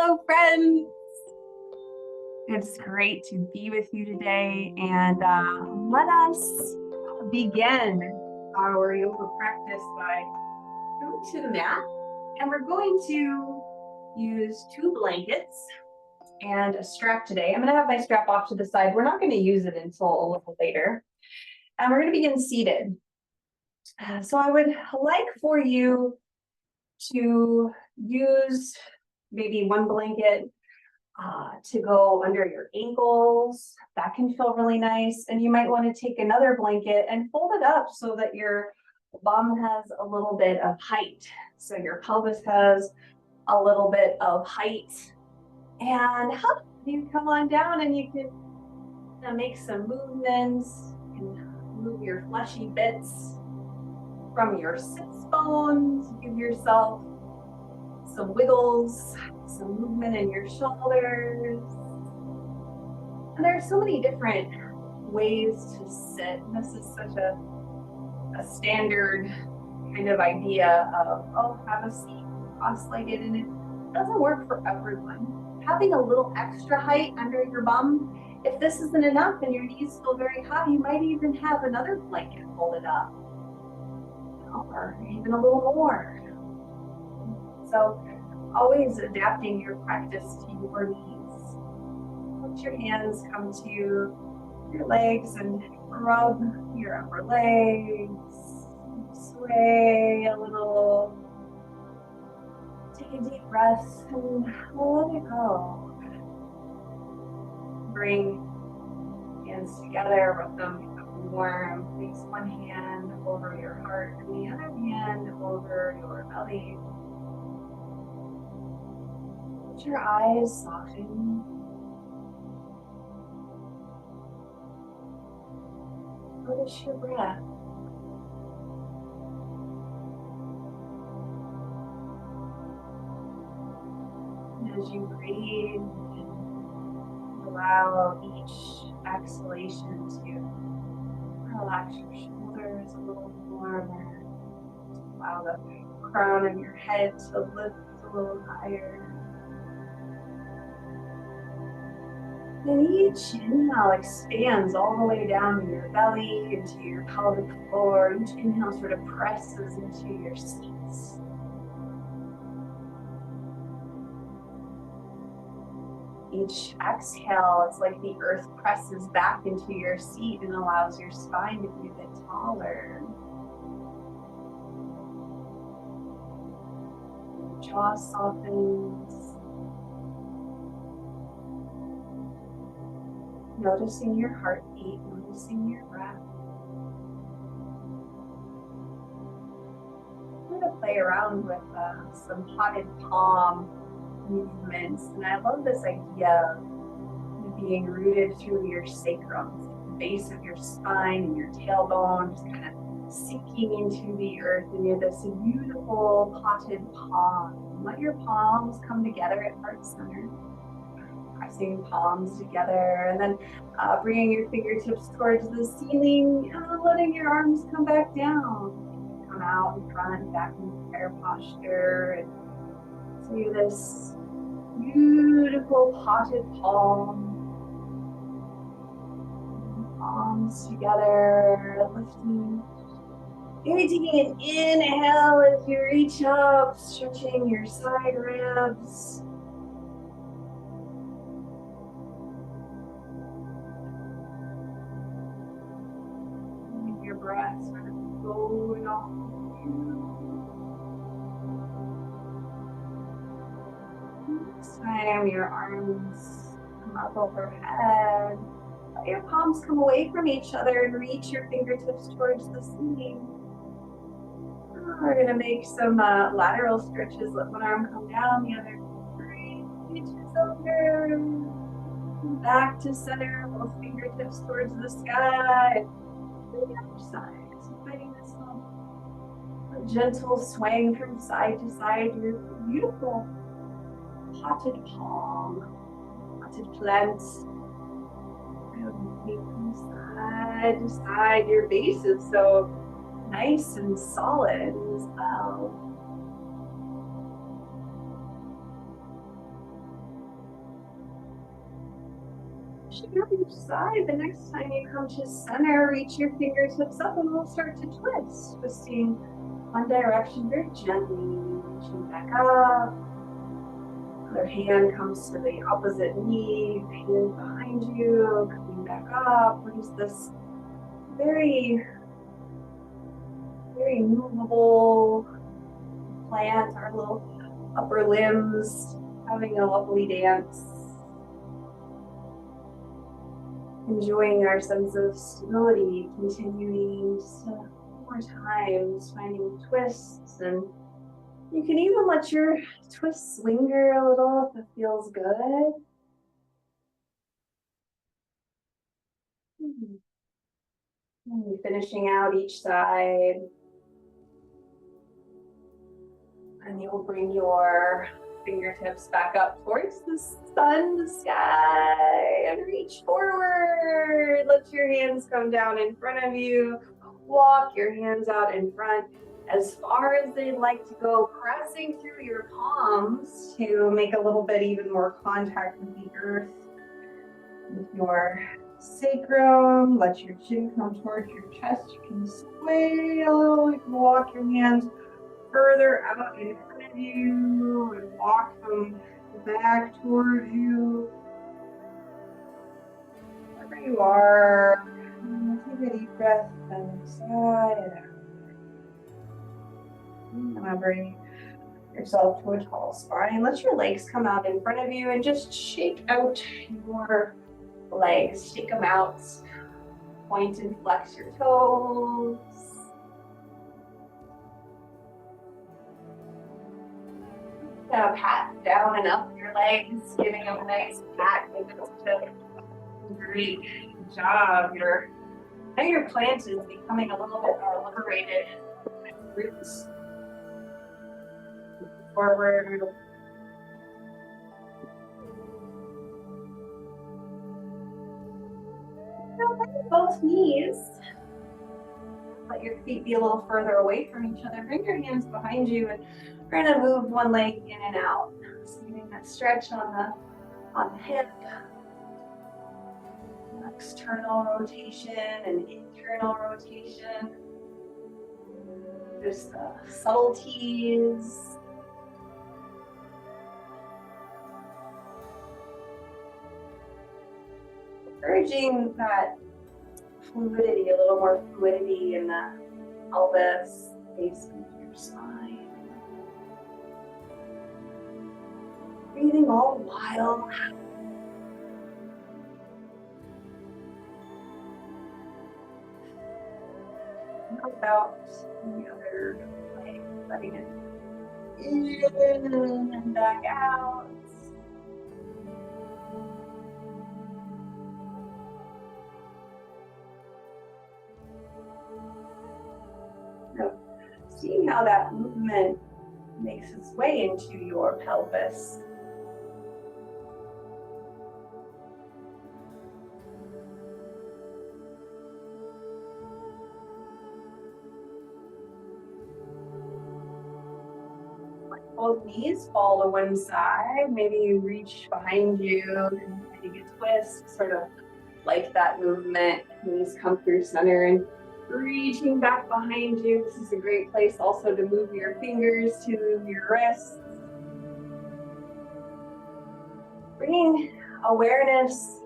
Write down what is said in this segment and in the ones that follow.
Hello, friends. It's great to be with you today, and let us begin our yoga practice by going to the mat, and we're going to use 2 blankets and a strap today. I'm going to have my strap off to the side. We're not going to use it until a little later, and we're going to begin seated. So I would like for you to use maybe 1 blanket to go under your ankles. That can feel really nice. And you might want to take another blanket and fold it up so that your bum has a little bit of height. So your pelvis has a little bit of height. And you come on down and you can make some movements. You can move your fleshy bits from your sits bones. Give yourself some wiggles, some movement in your shoulders. And there are so many different ways to sit. This is such a standard kind of idea of, oh, have a seat, cross-legged, and it doesn't work for everyone. Having a little extra height under your bum, if this isn't enough and your knees feel very high, you might even have another blanket folded up, or even a little more. So always adapting your practice to your needs. Let your hands come to your legs and rub your upper legs. Sway a little. Take a deep breath and let it go. Bring hands together, rub them warm. Place one hand over your heart and the other hand over your belly. Let your eyes soften. Notice your breath. And as you breathe, allow each exhalation to relax your shoulders a little more. Allow the crown of your head to lift a little higher. And each inhale expands all the way down to your belly, into your pelvic floor. Each inhale sort of presses into your seats. Each exhale, it's like the earth presses back into your seat and allows your spine to be a bit taller. Your jaw softens. Noticing your heartbeat, noticing your breath. I'm going to play around with some potted palm movements, and I love this idea of being rooted through your sacrum, the base of your spine and your tailbone, just kind of sinking into the earth, and you're this beautiful potted palm. Let your palms come together at heart center. Pressing palms together, and then bringing your fingertips towards the ceiling and letting your arms come back down. Come out in front, back in prayer posture, and do this beautiful potted palm. Palms together, lifting. Maybe taking an inhale as you reach up, stretching your side ribs. Breath sort of going off you. Next time your arms come up overhead, let your palms come away from each other and reach your fingertips towards the ceiling. We're going to make some lateral stretches. Let one arm come down, the other reach over. Back to center, both fingertips towards the sky. The other side, so finding this little gentle swaying from side to side, your beautiful potted palm, potted plant. Moving from side to side, your base is so nice and solid as well. Switching up each side. The next time you come to center, reach your fingertips up and we'll start to twist. Twisting one direction very gently, reaching back up. Other hand comes to the opposite knee, hand behind you, coming back up. We're just this very, very movable plant, our little upper limbs, having a lovely dance. Enjoying our sense of stability, continuing just more times, finding twists, and you can even let your twists linger a little if it feels good. And finishing out each side. And you'll bring your fingertips back up towards the sun, the sky, and reach forward. Let your hands come down in front of you. Walk your hands out in front as far as they'd like to go, pressing through your palms to make a little bit even more contact with the earth. With your sacrum, let your chin come towards your chest. You can sway a little. You can walk your hands further out in front of you and walk them back towards you. Wherever you are, take a deep breath inside and out. Now bring yourself to a tall spine. Let your legs come out in front of you and just shake out your legs. Shake them out. Point and flex your toes. Pat down and up your legs, giving them a nice pat. Great job. Now your plant is becoming a little bit more liberated. Roots forward. Both knees. Let your feet be a little further away from each other. Bring your hands behind you and we're going to move one leg in and out. So getting that stretch on the hip. External rotation and internal rotation. Just the subtleties. Encouraging that fluidity, a little more fluidity in the pelvis, base of your spine. Breathing all the while. How about the other leg, letting it in and back out. Now, seeing how that movement makes its way into your pelvis. Both knees fall to one side. Maybe you reach behind you and take a twist, sort of like that movement. Knees come through center and reaching back behind you. This is a great place also to move your fingers to your wrists. Bringing awareness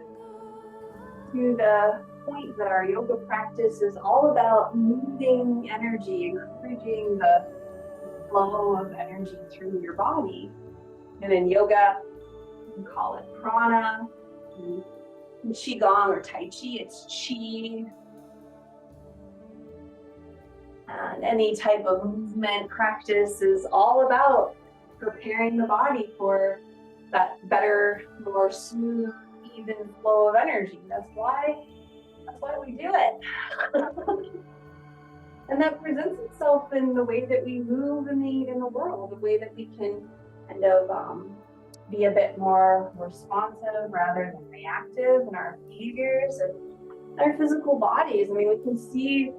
to the point that our yoga practice is all about moving energy, encouraging the flow of energy through your body. And in yoga, you can call it prana. In Qigong or Tai Chi, it's Qi. And any type of movement practice is all about preparing the body for that better, more smooth, even flow of energy. That's why we do it. And that presents itself in the way that we move in the world, the way that we can kind of be a bit more responsive rather than reactive in our behaviors and our physical bodies. I mean, we can see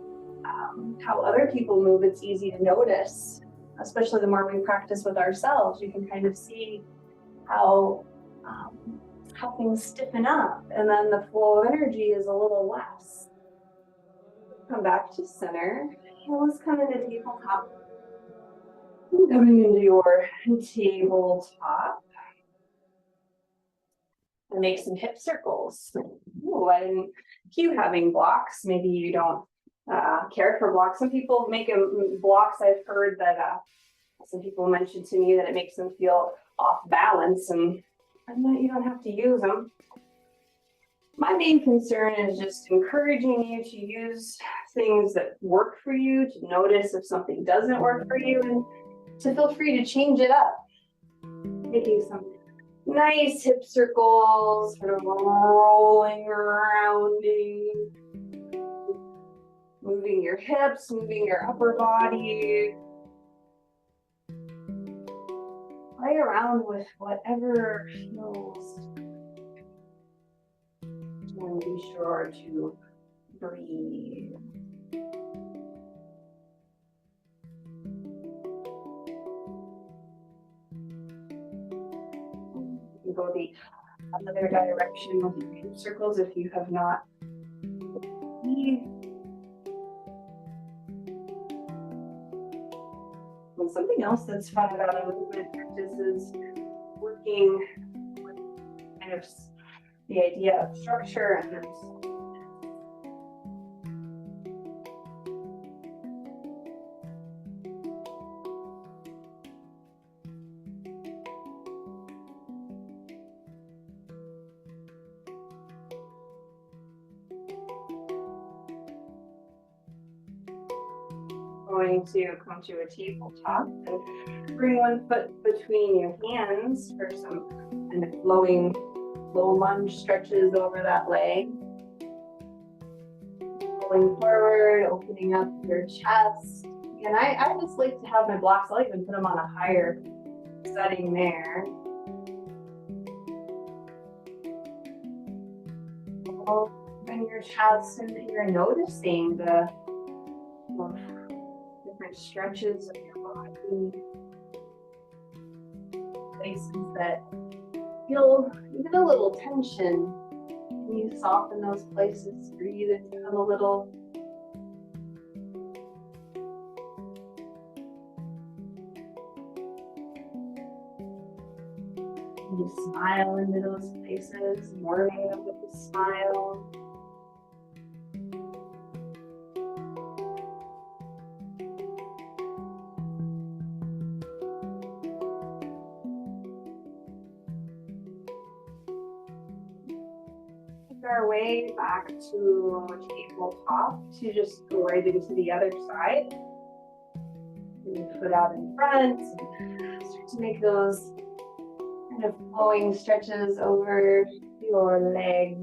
how other people move. It's easy to notice, especially the more we practice with ourselves. You can kind of see how how things stiffen up, and then the flow of energy is a little less. Come back to center. Let's come into tabletop. Coming into your tabletop. And make some hip circles. Ooh, I didn't cue having blocks. Maybe you don't care for blocks. Some people make blocks. I've heard that some people mentioned to me that it makes them feel off balance, and that you don't have to use them. My main concern is just encouraging you to use things that work for you, to notice if something doesn't work for you, and to feel free to change it up. Making some nice hip circles, sort of rolling, rounding, moving your hips, moving your upper body. Play around with whatever feels. And be sure to breathe. You go the other direction with your hip circles if you have not. And something else that's fun about a movement practice is working with kind of the idea of structure and going to come to a tabletop and bring one foot between your hands for some kind of flowing low lunge stretches over that leg. Pulling forward, opening up your chest. And I just like to have my blocks, I like to put them on a higher setting there. Open your chest and you're noticing the different stretches of your body. Places that feel even a little tension. Can you soften those places? Breathe into them a little. Can you smile into those places, warming them with a smile? Our way back to tabletop to just go right into the other side. Foot out in front, start to make those kind of flowing stretches over your leg.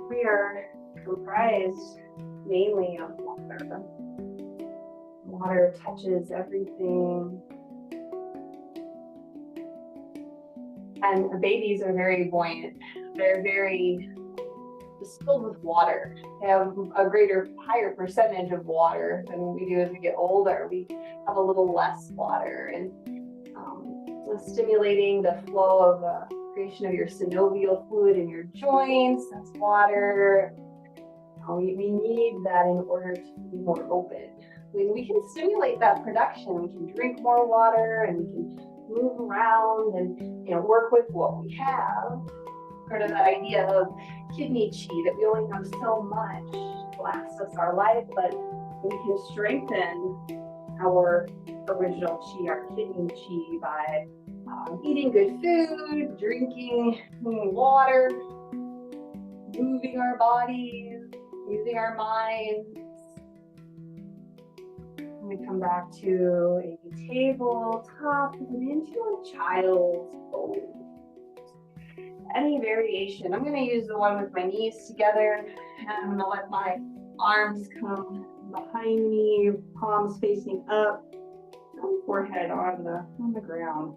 We are comprised mainly of water. Water touches everything. And babies are very buoyant. They're very just filled with water. They have a higher percentage of water than we do as we get older. We have a little less water, and stimulating the flow of creation of your synovial fluid in your joints. That's water. We need that in order to be more open. When we can stimulate that production, we can drink more water and we can move around and work with what we have. Part of that idea of kidney chi, that we only have so much to last us our life, but we can strengthen our original chi, our kidney chi, by eating good food, drinking water, moving our bodies, using our minds. We come back to a tabletop and into a child's pose. Any variation. I'm going to use the one with my knees together, and I'm going to let my arms come behind me, palms facing up, forehead on the ground.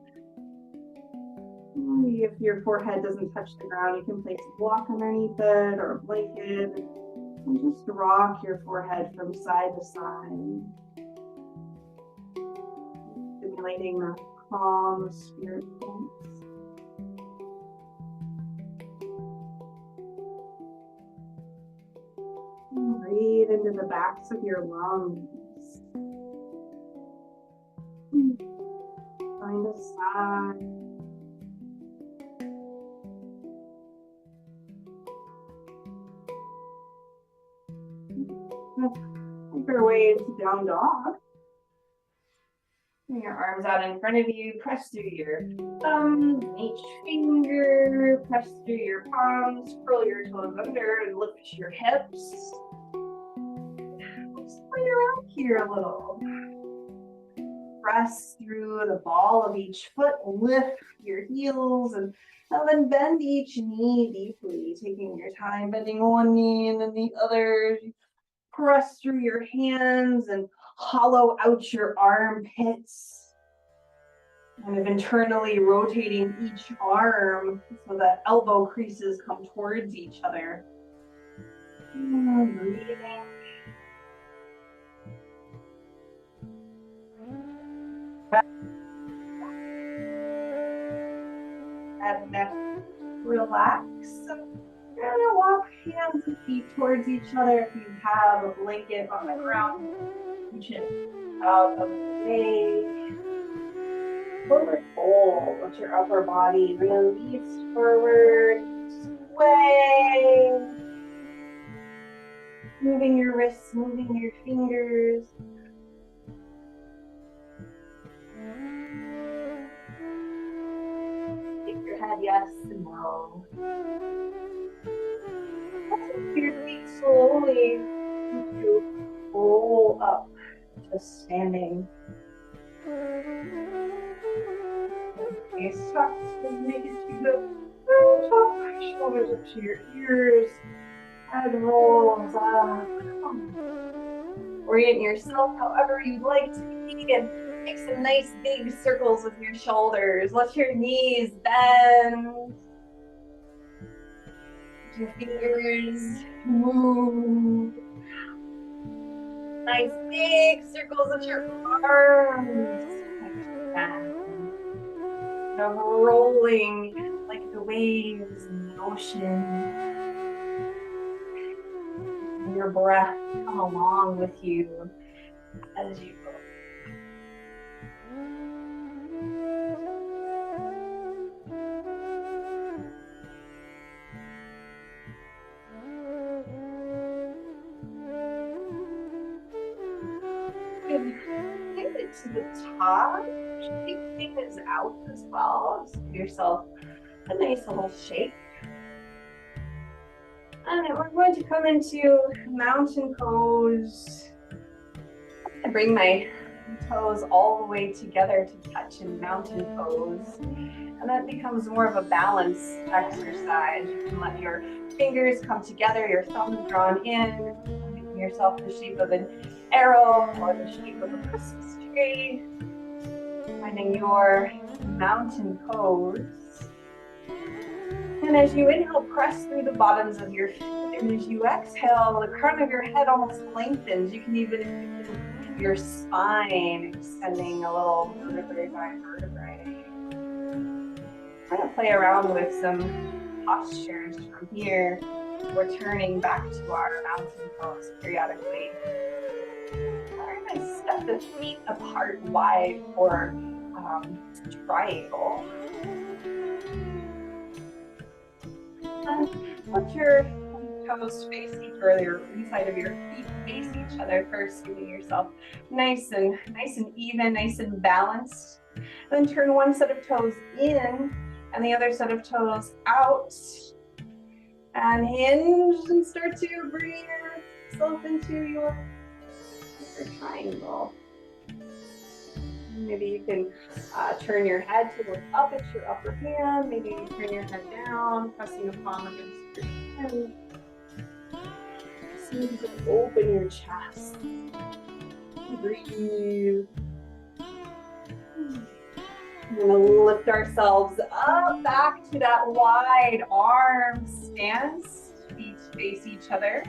If your forehead doesn't touch the ground, you can place a block underneath it or a blanket and just rock your forehead from side to side, stimulating the calm spirit pulse. And breathe into the backs of your lungs. Find a sigh. Make your way into down dog. Bring your arms out in front of you. Press through your thumbs, each finger. Press through your palms. Curl your toes under and lift your hips. Just play around here a little. Press through the ball of each foot. Lift your heels and then bend each knee deeply, taking your time, bending one knee and then the other. Press through your hands and hollow out your armpits. Kind of internally rotating each arm so that elbow creases come towards each other. Breathing. And relax. You're gonna walk hands and feet towards each other. If you have a blanket on the ground, reach it out of the way. Forward fold. Let your upper body release forward. Sway. Moving your wrists, moving your fingers. Shake your head yes and no. Your feet slowly to roll up to standing. Okay, stop and make it to the top, shoulders up to your ears. Head rolls up. Orient yourself however you'd like to be and make some nice big circles with your shoulders. Let your knees bend. Your fingers move. Nice big circles with your arms. Now rolling like the waves in the ocean. And your breath come along with you as you go. Take it to the top. Shake things out as well. Just give yourself a nice little shake. And then we're going to come into mountain pose. I bring my toes all the way together to touch in mountain pose. And that becomes more of a balance exercise. You can let your fingers come together, your thumbs drawn in, making yourself the shape of an arrow or the shape of a Christmas tree. Finding your mountain pose. And as you inhale, press through the bottoms of your feet. And as you exhale, the crown of your head almost lengthens. You can even imagine your spine extending a little vertebrae by vertebrae. I'm going to play around with some postures from here. We're turning back to our mountain pose periodically. We're going to step the feet apart wide for triangle. And let your toes face each other, your inside of your feet face each other first, giving yourself nice and even, nice and balanced. Then turn one set of toes in and the other set of toes out. And hinge and start to bring yourself into your triangle. Maybe you can turn your head to look up at your upper hand. Maybe you turn your head down, pressing the palm against your chin. See if you can open your chest. Breathe. We're gonna lift ourselves up back to that wide arm stance. Feet face each other.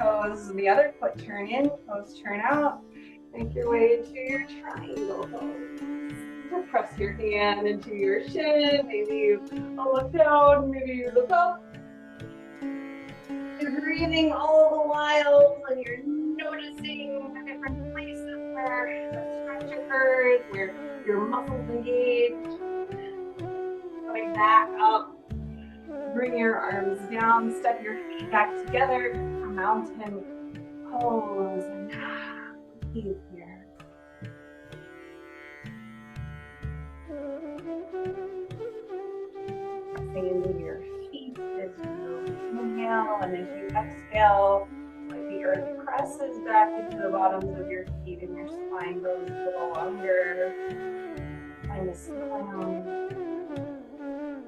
Toes, the other foot turn in, toes turn out. Make your way into your triangle pose. Press your hand into your shin. Maybe you look down, maybe you look up. You're breathing all the while, and you're noticing the different places where the stretch occurs, where your muscles engage. Coming back up. Bring your arms down, step your feet back together, a mountain pose, and breathe here. Pressing into your feet as you inhale, and as you exhale, like the earth presses back into the bottoms of your feet and your spine goes a little under. Find a smile.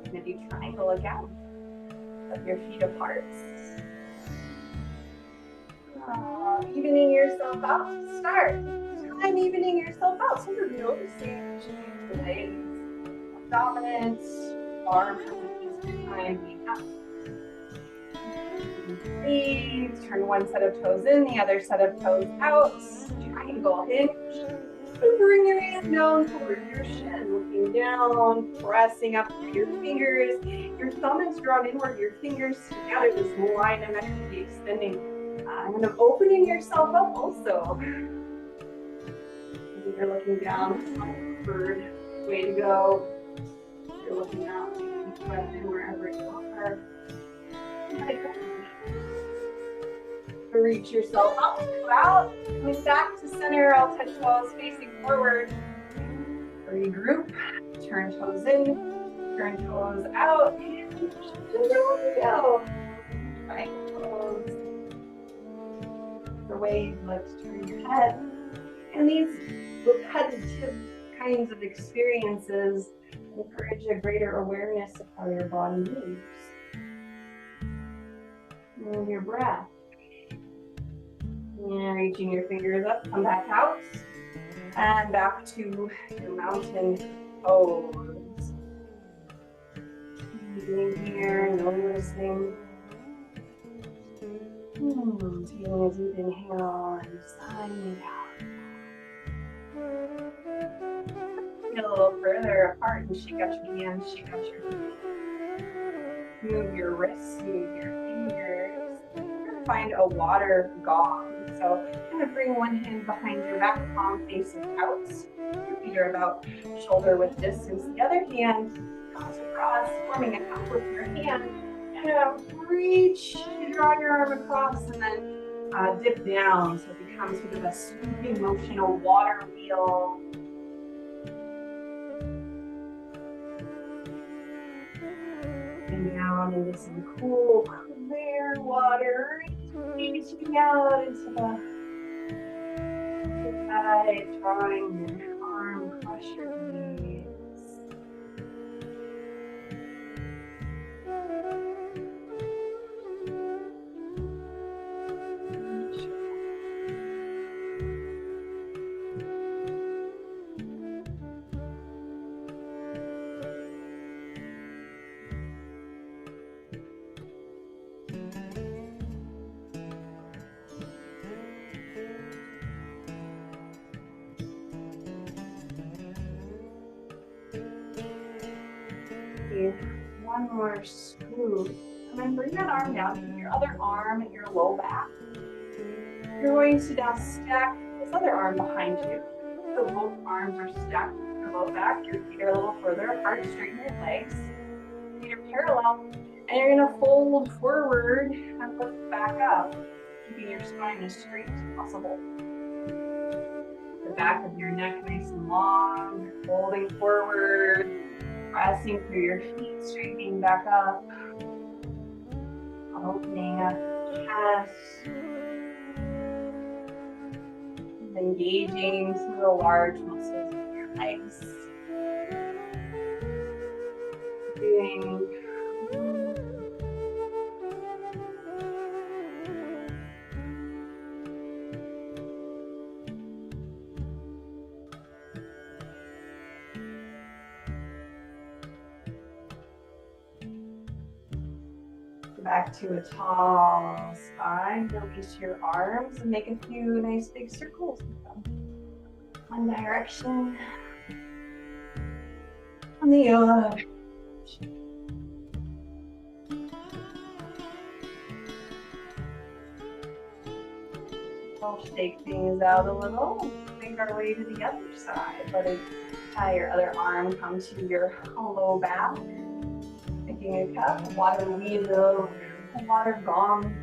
And if you triangle again, put your feet apart. Evening yourself out to start. Time evening yourself out. So you're noticing the legs, dominant, arm has a piece of time being up. Breathe. Turn one set of toes in, the other set of toes out. Triangle hinge. And bring your hand down towards your shin, looking down, pressing up through your fingers. Your thumb is drawn inward, your fingers together, this line of energy extending. Kind of opening yourself up also. Maybe you're looking down, bird, way to go. You're looking out, taking a breath in wherever you are. Reach yourself up, go out, coming back to center. I'll touch toes facing forward. Regroup, turn toes in, turn toes out, and there we go. Right toes. The way you like to turn your head. And these repetitive kinds of experiences encourage a greater awareness of how your body moves. And your breath. And reaching your fingers up, come back out. And back to your mountain pose. Breathing here, noticing. Taking a deep inhale and sighing it out. Get a little further apart and shake out your hands, shake out your feet. Move your wrists, move your fingers. Find a water gong. So kind of bring one hand behind your back, palm facing out. Your feet are about shoulder width distance. The other hand comes across, forming a cup with your hand. Kind of reach, draw your arm across, and then dip down. So it becomes sort of a swooping motion, a water wheel. And down into some cool, clear water. Reaching out into the side, drawing your arm across your knees. One more scoop. And then bring that arm down. Keep your other arm at your low back. You're going to now stack this other arm behind you. So both arms are stacked with your low back. Your feet are a little further apart. Straighten your legs. Feet are parallel. And you're going to fold forward and lift back up, keeping your spine as straight as possible. The back of your neck nice and long. Folding forward. Pressing through your feet, straightening back up, opening up the chest, engaging some of the large muscles of your legs. Doing back to a tall spine. Release your arms and make a few nice big circles with them. One direction. On the other. We'll shake things out a little. Make our way to the other side. Let it your other arm come to your low back. Taking a cup of water wheel, water gong.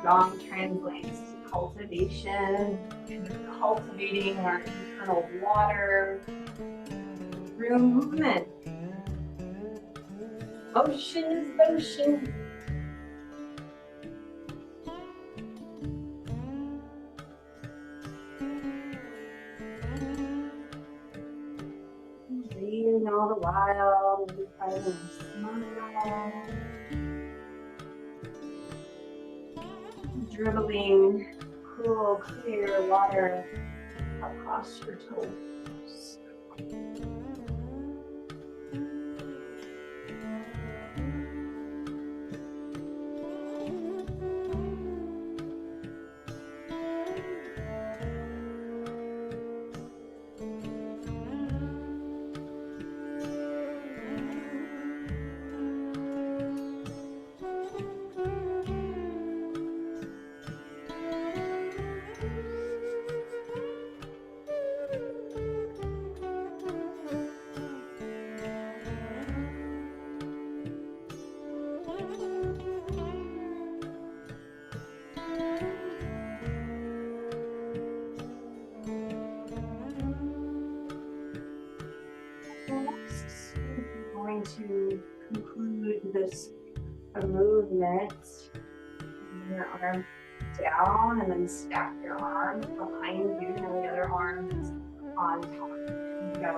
Gong translates to cultivation, cultivating our internal water through movement. Motion is motion. Breathing all the while, maybe finding a smile. Dribbling cool, clear water across your toes. To conclude this movement, bring your arm down and then stack your arms behind you and the other arm is on top. Go.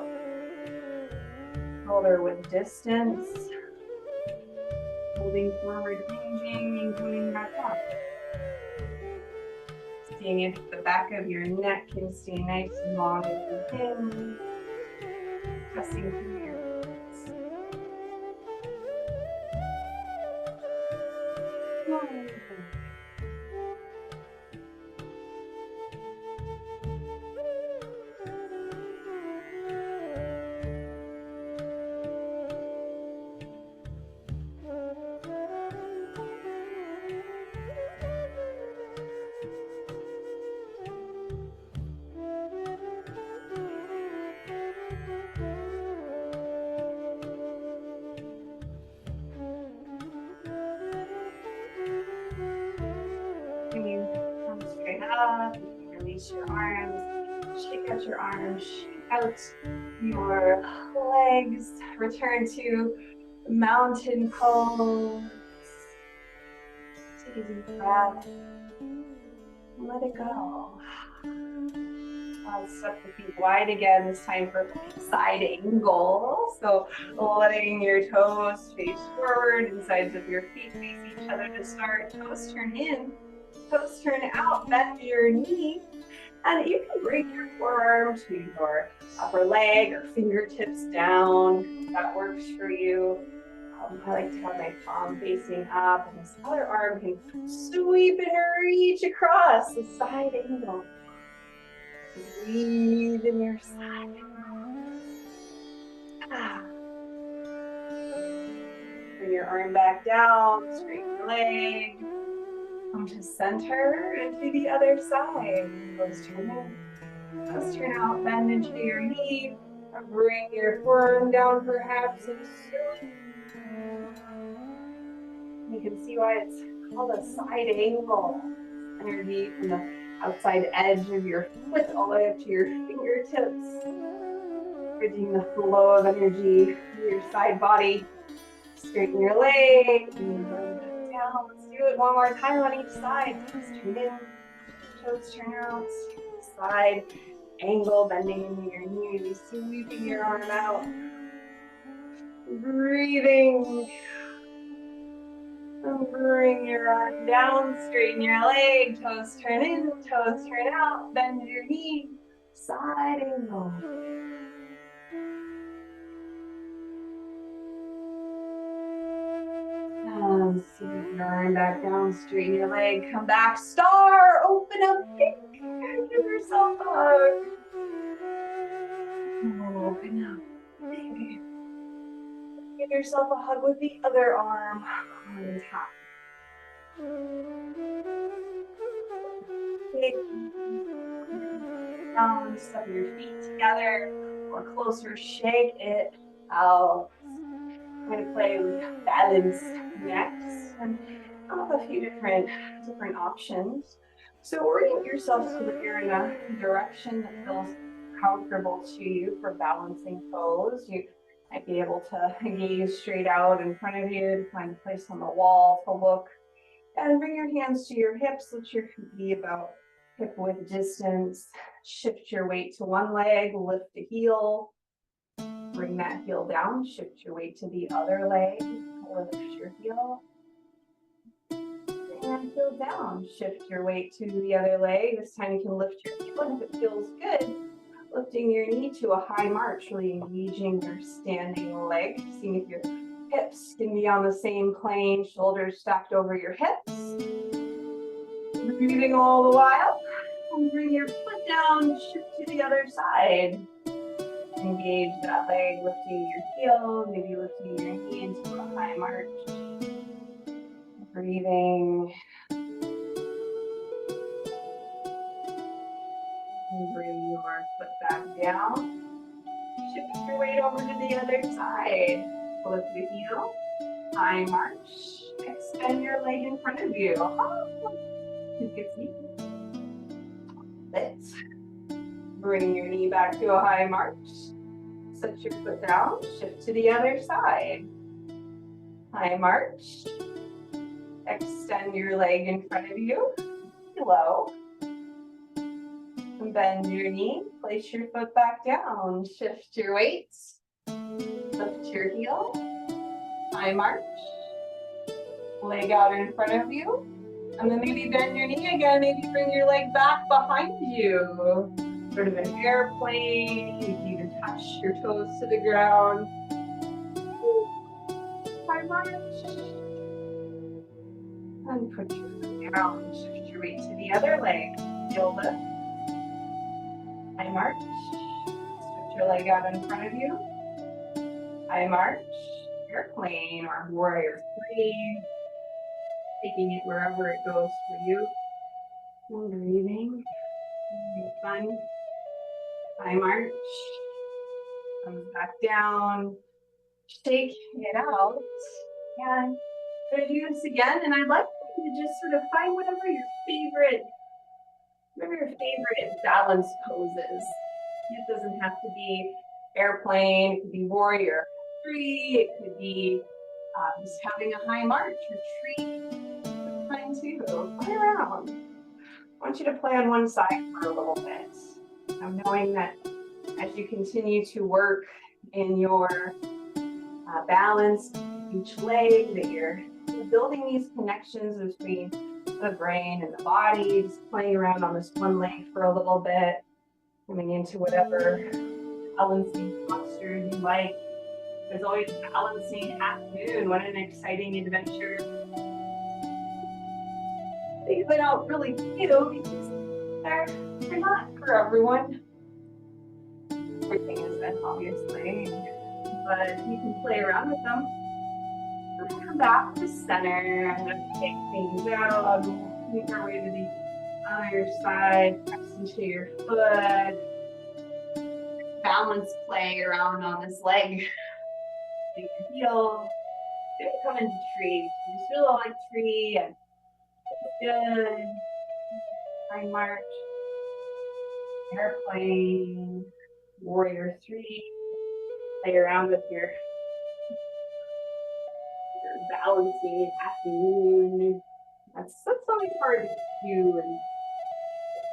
Shoulder width distance. Holding forward, hinging and coming back up. Seeing if the back of your neck can stay nice and long as you hinge. Pressing through your release your arms, shake out your arms, shake out your legs, return to mountain pose. Take a deep breath and let it go. Step the feet wide again. It's time for side angle. So letting your toes face forward and sides of your feet face each other to start. Toes turn in. Toes turn out, bend your knee, and you can bring your forearm to your upper leg or fingertips down. If that works for you. I like to have my palm facing up, and this other arm can sweep and reach across the side angle. Breathe in your side angle. Bring your arm back down, straighten your leg. Come to center and to the other side. Toes turn in. Toes turn out, bend into your knee. Bring your forearm down perhaps and you can see why it's called a side angle. Energy from the outside edge of your foot all the way up to your fingertips. Bridging the flow of energy through your side body. Straighten your legs and bring it down. Let's do it one more time on each side. Toes turn in, toes turn out, side angle, bending into your knee, sweeping your arm out. Breathing. Bring your arm down, straighten your leg, toes turn in, toes turn out, bend your knee, side angle. And hands to the arm, back down, straighten your leg, come back, star, open up, big, give yourself a hug. Open up, big. Give yourself a hug with the other arm on top. Big. Down, step your feet together or closer, shake it out. I'm going to play with balance next and I have a few different options. So orient yourself so that you're in a direction that feels comfortable to you for balancing pose. You might be able to gaze straight out in front of you, to find a place on the wall to look. And bring your hands to your hips, let your feet be about hip width distance. Shift your weight to one leg, lift the heel. Bring that heel down, shift your weight to the other leg, lift your heel. And heel down, shift your weight to the other leg. This time you can lift your heel, and if it feels good, lifting your knee to a high march, really engaging your standing leg, seeing if your hips can be on the same plane, shoulders stacked over your hips. Breathing all the while. And bring your foot down, shift to the other side. Engage that leg, lifting your heel, maybe lifting your knee into a high march. Breathing. And bring your foot back down. Shift your weight over to the other side. Lift the heel, high march. Extend your leg in front of you. You can see. Lift. Bring your knee back to a high march. Set your foot down, shift to the other side. High march. Extend your leg in front of you. Low. And bend your knee, place your foot back down. Shift your weight. Lift your heel. High march. Leg out in front of you. And then maybe bend your knee again. Maybe bring your leg back behind you. Sort of an airplane. You can even touch your toes to the ground. High march. And put your foot down. Shift your weight to the other leg. Heel lift. High march. Stretch your leg out in front of you. High march. Airplane or warrior three. Taking it wherever it goes for you. And breathing. Fun. High march. Comes back down. Shake it out. And I'm going to do this again. And I'd like you to just sort of find whatever your favorite balance pose is. It doesn't have to be airplane. It could be warrior three. It could be just having a high march retreat. That's fine too. Play around. I want you to play on one side for a little bit. I'm knowing that as you continue to work in your balance each leg, that you're building these connections between the brain and the body, just playing around on this one leg for a little bit, coming into whatever balancing posture you like. There's always balancing afternoon. What an exciting adventure. Things I don't really do because they're not for everyone. Everything isn't, obviously, but you can play around with them. Come back to center. I'm going to take things out. Make our way to the other side. Press into your foot. Balance play around on this leg. Take your heel. Come into tree. Just feel like tree and good. High march. Airplane. Warrior three. Play around with your balancing afternoon. That's always hard to do and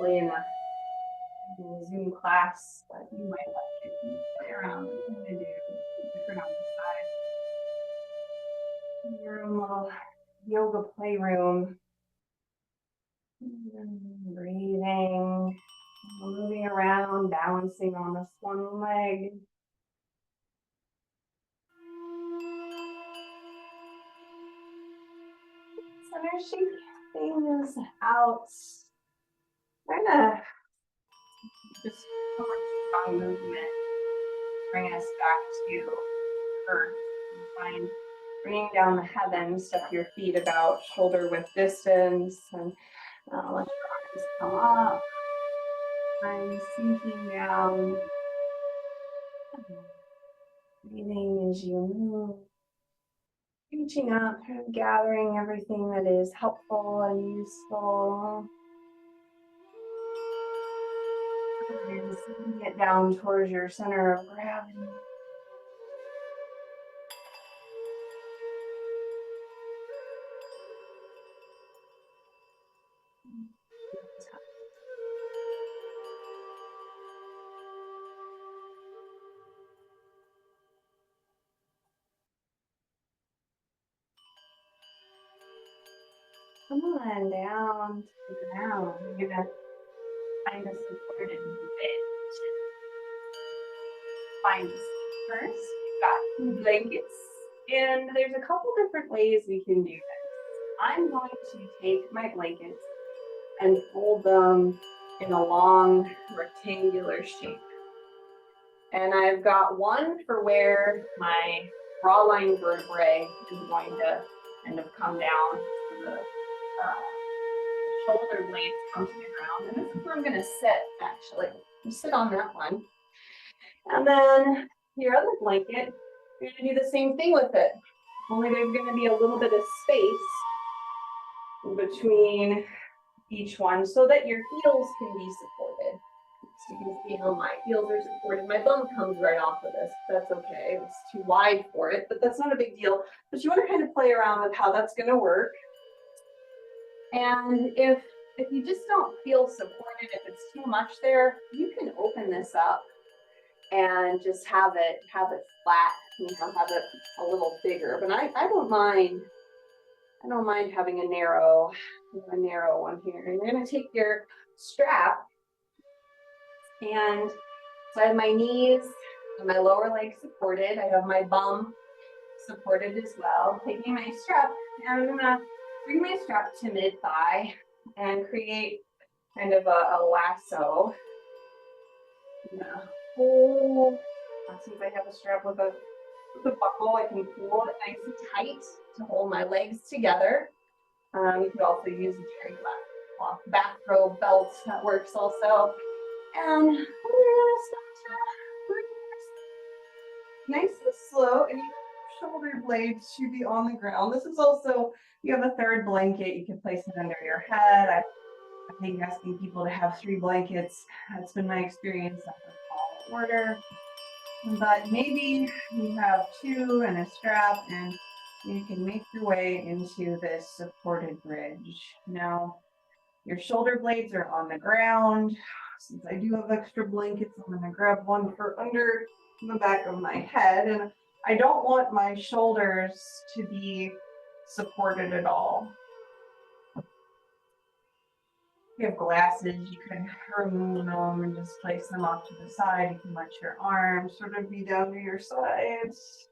play in a Zoom class, but you might like it. You play around with what you do different on the side. Your own little yoga playroom. Breathing, moving around, balancing on this one leg. Center shake things out. We're gonna just strong movement, bring us back to earth. Find bringing down the heavens, step your feet about shoulder width distance, and let your arms come up. I'm sinking down. Breathing as you move. Reaching up, gathering everything that is helpful and useful. And sinking it down towards your center of gravity. Come on down to the ground. You're gonna find a supported bit. Find first. You've got 2 blankets, and there's a couple different ways we can do this. I'm going to take my blankets and fold them in a long rectangular shape. And I've got one for where my raw line vertebrae is going to kind of come down to the shoulder blades come to the ground. And this is where I'm going to sit, actually. You sit on that one. And then your other blanket, you're going to do the same thing with it. Only there's going to be a little bit of space between each one so that your heels can be supported. So you can see how my heels are supported. My bum comes right off of this. That's okay. It's too wide for it, but that's not a big deal. But you want to kind of play around with how that's going to work. And if you just don't feel supported, if it's too much there, you can open this up and just have it flat, have it a little bigger. But I don't mind having a narrow one here. And you're going to take your strap, and so I have my knees and my lower leg supported. I have my bum supported as well. Taking my strap, and I'm going to bring my strap to mid-thigh and create kind of a lasso. Hold. Since I have a strap with a buckle, I can pull it nice and tight to hold my legs together. You could also use a cherry cloth bathrobe belt. That works also. And we're gonna start to nice and slow, and your shoulder blades should be on the ground. This is also, you have a third blanket, you can place it under your head. I think asking people to have 3 blankets, that's been my experience. That's a tall order. But maybe you have 2 and a strap, and you can make your way into this supported bridge. Now, your shoulder blades are on the ground. Since I do have extra blankets, I'm going to grab one for under the back of my head. And I don't want my shoulders to be supported at all. If you have glasses, you can remove them and just place them off to the side. You can let your arms sort of be down to your sides.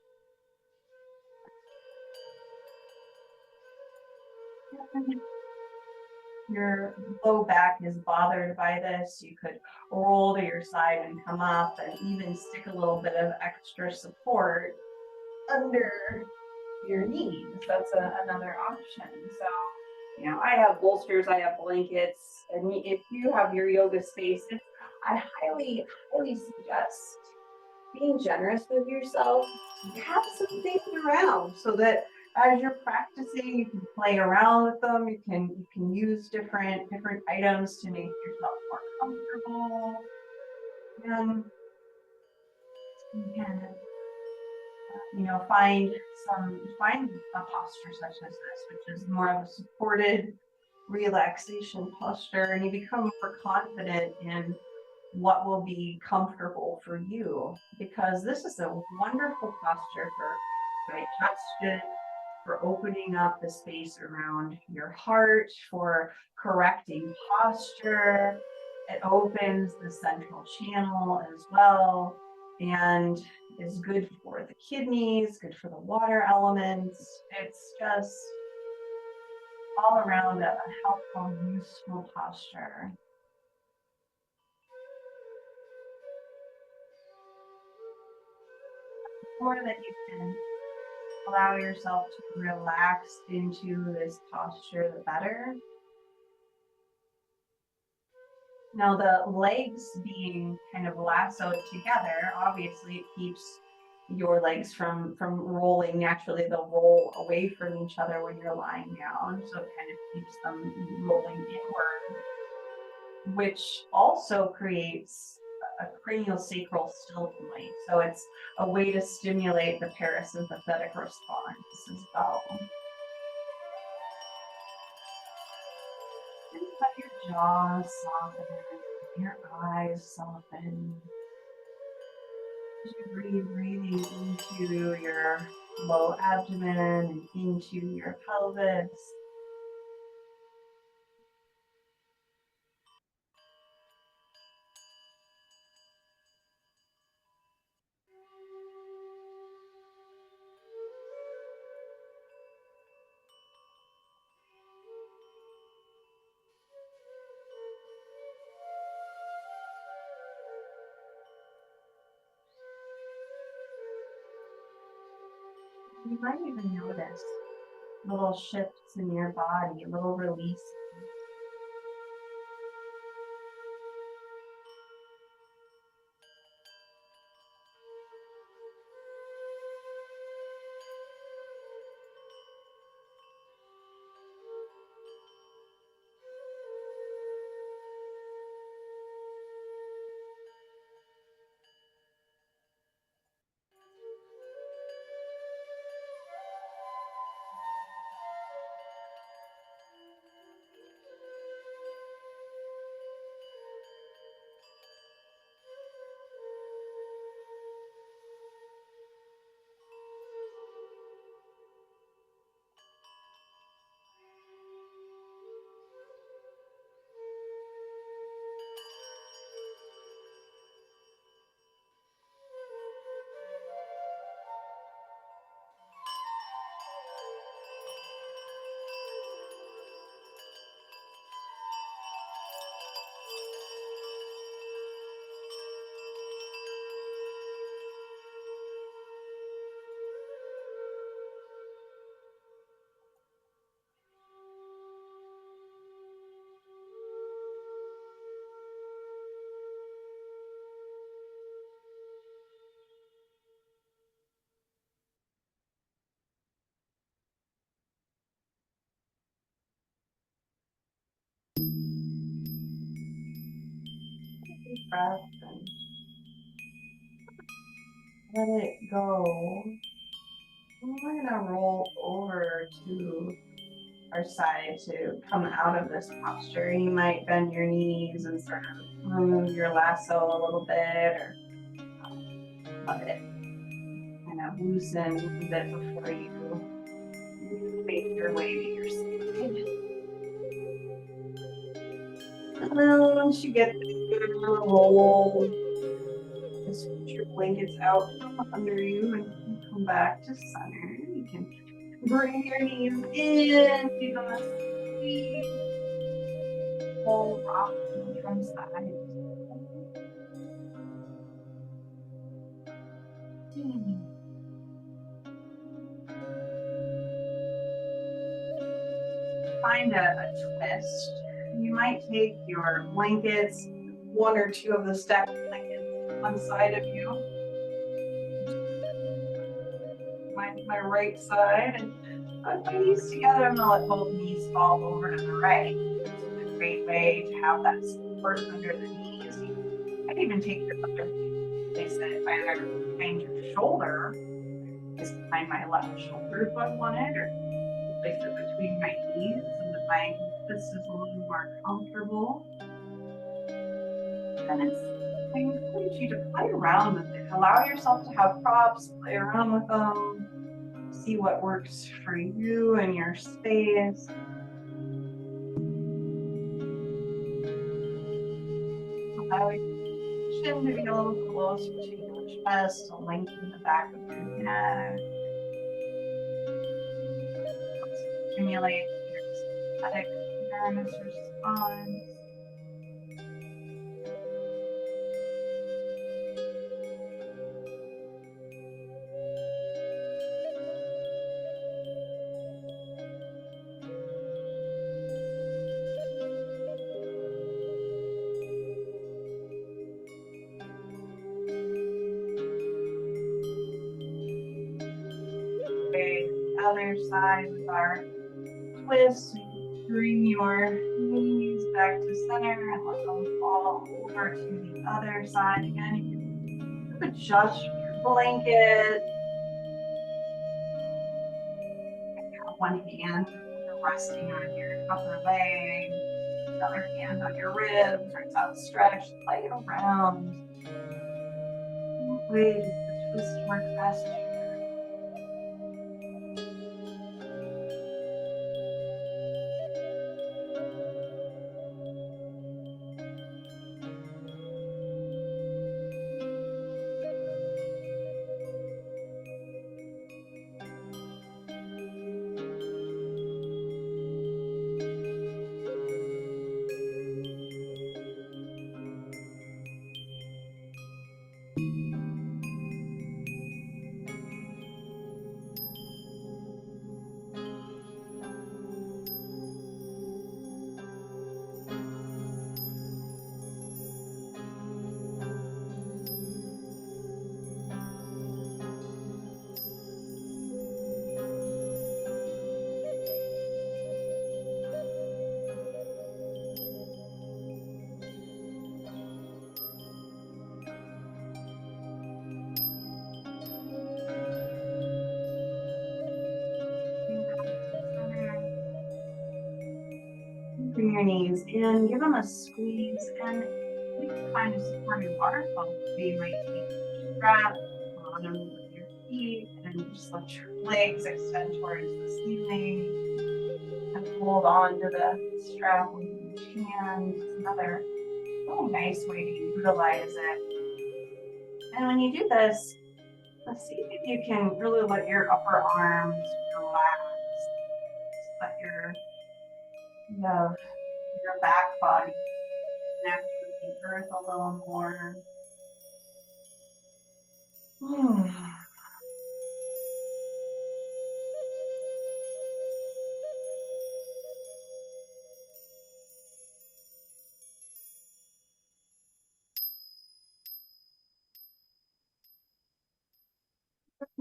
Your low back is bothered by this, you could roll to your side and come up, and even stick a little bit of extra support under your knees. That's another option. So, I have bolsters, I have blankets, and if you have your yoga spaces, I highly suggest being generous with yourself. Have some things around so that as you're practicing, you can play around with them. You can use different items to make yourself more comfortable. And you can, find a posture such as this, which is more of a supported relaxation posture, and you become more confident in what will be comfortable for you, because this is a wonderful posture for digestion, for opening up the space around your heart, for correcting posture. It opens the central channel as well, and is good for the kidneys, good for the water elements. It's just all around a helpful, useful posture. The more that you can allow yourself to relax into this posture, the better. Now, the legs being kind of lassoed together, obviously it keeps your legs from rolling naturally. They'll roll away from each other when you're lying down, so it kind of keeps them rolling inward, which also creates a craniosacral still point. So it's a way to stimulate the parasympathetic response as well. And let your jaw soften, your eyes soften. As you breathing into your low abdomen and into your pelvis. You might even notice little shifts in your body, little releases. Deep breath and let it go. And we're going to roll over to our side to come out of this posture. You might bend your knees and sort of move your lasso a little bit, or let it kind of loosen a bit before you make your way to your side. And then once you get there, roll, just put your blankets out from under you and come back to center. You can bring your knees in, do the squeeze, roll, rock from side. Find a twist. You might take your blankets, one or two of the stacked blankets on side of you. My right side, and put my knees together. I'm gonna let both knees fall over to the right. It's a great way to have that support under the knees. You might even take your other place it either behind your shoulder, is behind my left shoulder if I wanted, or place it between my knees so that my this is a little more comfortable. And I encourage you to play around with it. Allow yourself to have props, play around with them, see what works for you and your space. Allow your chin to be a little closer to your chest, to lengthen the back of your neck. Stimulate your sympathetic nervous response. Okay, the other side with our twist. Bring your knees back to center and let them fall over to the other side. Again, you can adjust your blanket. Have one hand resting on your upper leg, other hand on your ribs, or it's outstretched. Play it around. What way does the twist work best? Bring your knees in, give them a squeeze, and you can find a supportive waterfall. You might take a strap, bottom with your feet, and just let your legs extend towards the ceiling. And hold on to the strap with each hand. It's another really nice way to utilize it. And when you do this, let's see if you can really let your upper arms relax. Let your back body connect with the earth a little more.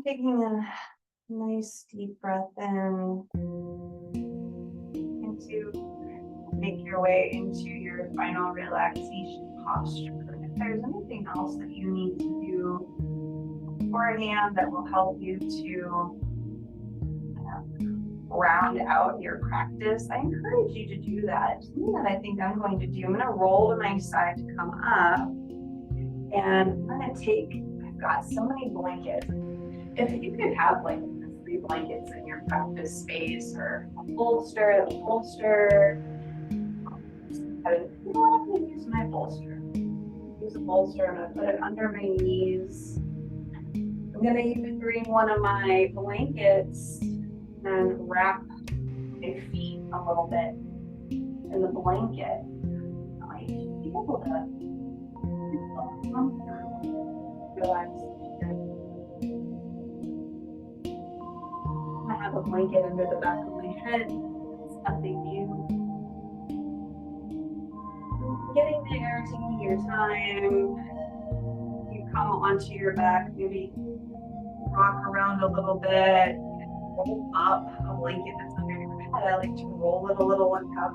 Taking a nice deep breath in into make your way into your final relaxation posture. If there's anything else that you need to do beforehand that will help you to round out your practice, I encourage you to do that. Something that I think I'm going to do, I'm going to roll to my side to come up, and I'm going to take, I've got so many blankets. If you could have like 3 blankets in your practice space, or a bolster, you know what, I'm going to use my bolster. Use a bolster, I'm going to put it under my knees. I'm going to even bring one of my blankets and wrap my feet a little bit in the blanket. I might be able to relax. I have a blanket under the back of my head. It's nothing new. Getting there, taking your time. You come onto your back, maybe rock around a little bit, roll up a blanket that's under your head. I like to roll it a little and have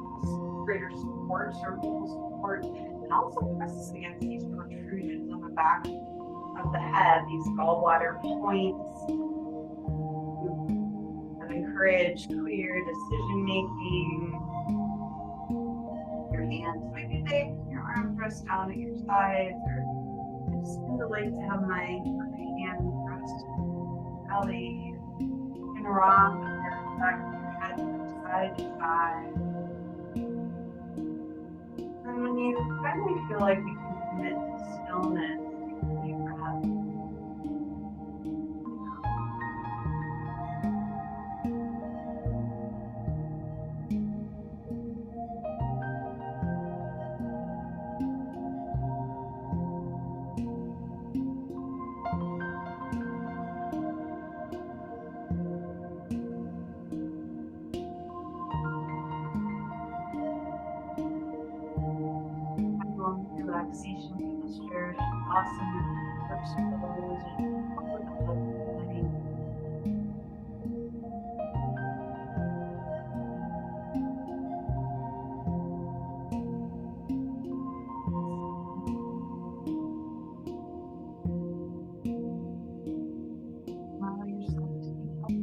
greater support, cervical support, and also press against these protrusions on the back of the head, these gallbladder points. And encourage clear decision making. Your hands might be big, your arms rest down at your sides, or I just really like to have my hands rest belly and rock your back of your head side to side. And when you finally feel like you can commit to stillness, take a deep breath. awesome first pose. Forward body. Allow yourself to be healthy.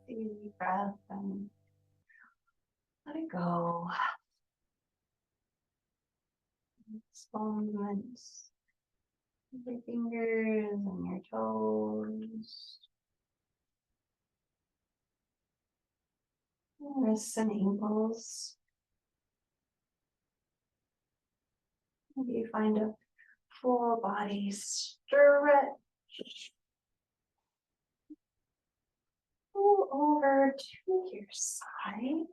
Take a deep breath and let it go. Slow movements with your fingers and your toes, wrists and ankles. Maybe you find a full body stretch. Pull over to your side.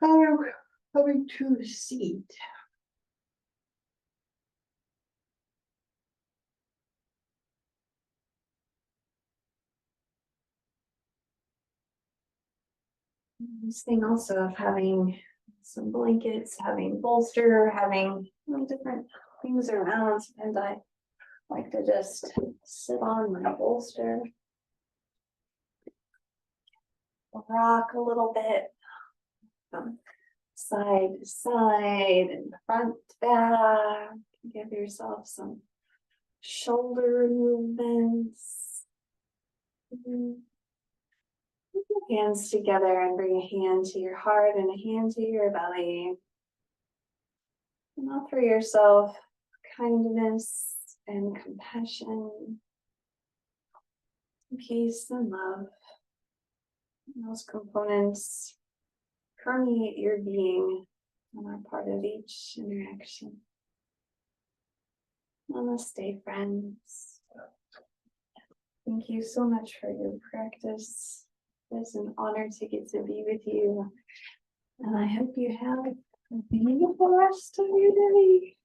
Coming to a seat. This thing also of having some blankets, having bolster, having different things around, and I like to just sit on my bolster, rock a little bit from side to side and front to back. Give yourself some shoulder movements. Put your hands together and bring a hand to your heart and a hand to your belly. And offer yourself kindness and compassion, peace and love. And those components permeate your being and are part of each interaction. Namaste, friends. Thank you so much for your practice. It's an honor to get to be with you. And I hope you have a beautiful rest of your day.